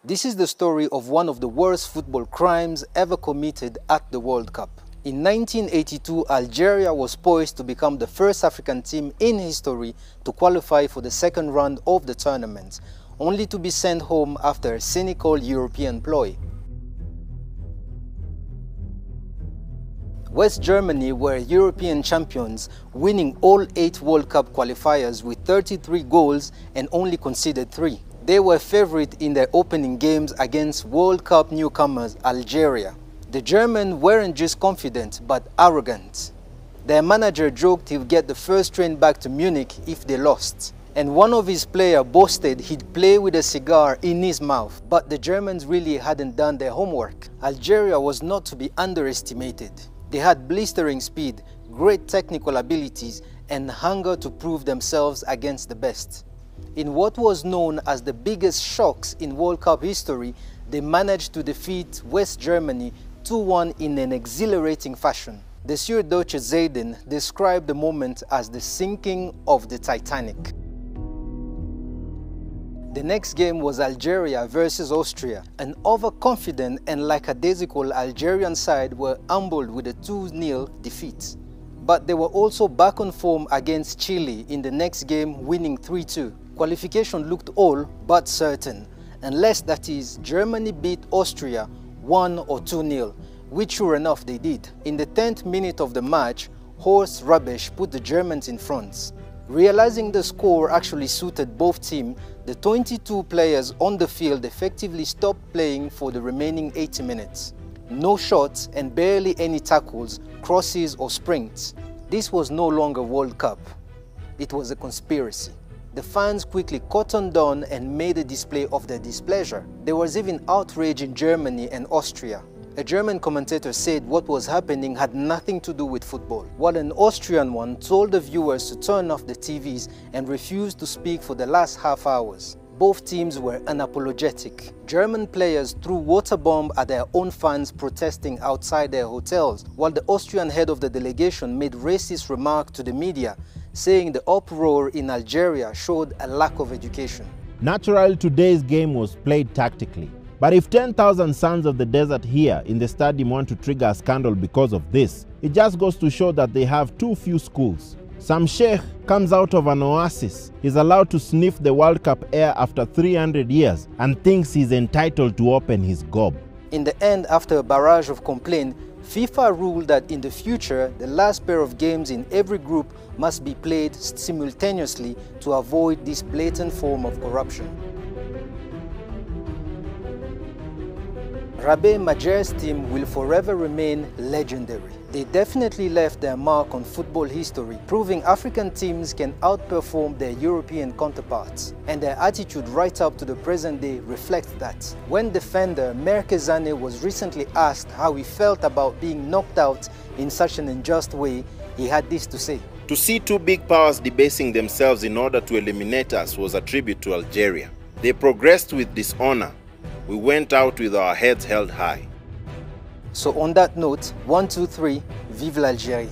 This is the story of one of the worst football crimes ever committed at the World Cup. In 1982, Algeria was poised to become the first African team in history to qualify for the second round of the tournament, only to be sent home after a cynical European ploy. West Germany were European champions, winning all 8 World Cup qualifiers with 33 goals and only conceded 3. They were favourite in their opening games against World Cup newcomers Algeria. The Germans weren't just confident but arrogant. Their manager joked he'd get the first train back to Munich if they lost. And one of his players boasted he'd play with a cigar in his mouth. But the Germans really hadn't done their homework. Algeria was not to be underestimated. They had blistering speed, great technical abilities, and hunger to prove themselves against the best. In what was known as the biggest shocks in World Cup history, they managed to defeat West Germany 2-1 in an exhilarating fashion. The Süddeutsche Zeitung described the moment as the sinking of the Titanic. The next game was Algeria versus Austria. An overconfident and lackadaisical Algerian side were humbled with a 2-0 defeat. But they were also back on form against Chile in the next game, winning 3-2. Qualification looked all but certain, unless that is Germany beat Austria 1 or 2-0, which sure enough they did. In the 10th minute of the match, Horst Rubesch put the Germans in front. Realizing the score actually suited both teams, the 22 players on the field effectively stopped playing for the remaining 80 minutes. No shots and barely any tackles, crosses or sprints. This was no longer World Cup. It was a conspiracy. The fans quickly cottoned on and made a display of their displeasure. There was even outrage in Germany and Austria. A German commentator said what was happening had nothing to do with football, while an Austrian one told the viewers to turn off the TVs and refused to speak for the last half hours. Both teams were unapologetic. German players threw water bombs at their own fans protesting outside their hotels, while the Austrian head of the delegation made racist remarks to the media, saying the uproar in Algeria showed a lack of education. Naturally, today's game was played tactically. But if 10,000 sons of the desert here in the stadium want to trigger a scandal because of this, it just goes to show that they have too few schools. Some sheikh comes out of an oasis, is allowed to sniff the World Cup air after 300 years and thinks he's entitled to open his gob. In the end, after a barrage of complaints, FIFA ruled that in the future, the last pair of games in every group must be played simultaneously to avoid this blatant form of corruption. Rabé Majer's team will forever remain legendary. They definitely left their mark on football history, proving African teams can outperform their European counterparts. And their attitude right up to the present day reflects that. When defender Merkezane was recently asked how he felt about being knocked out in such an unjust way, he had this to say. To see two big powers debasing themselves in order to eliminate us was a tribute to Algeria. They progressed with dishonor. We went out with our heads held high. So on that note, 1, 2, 3, vive l'Algérie!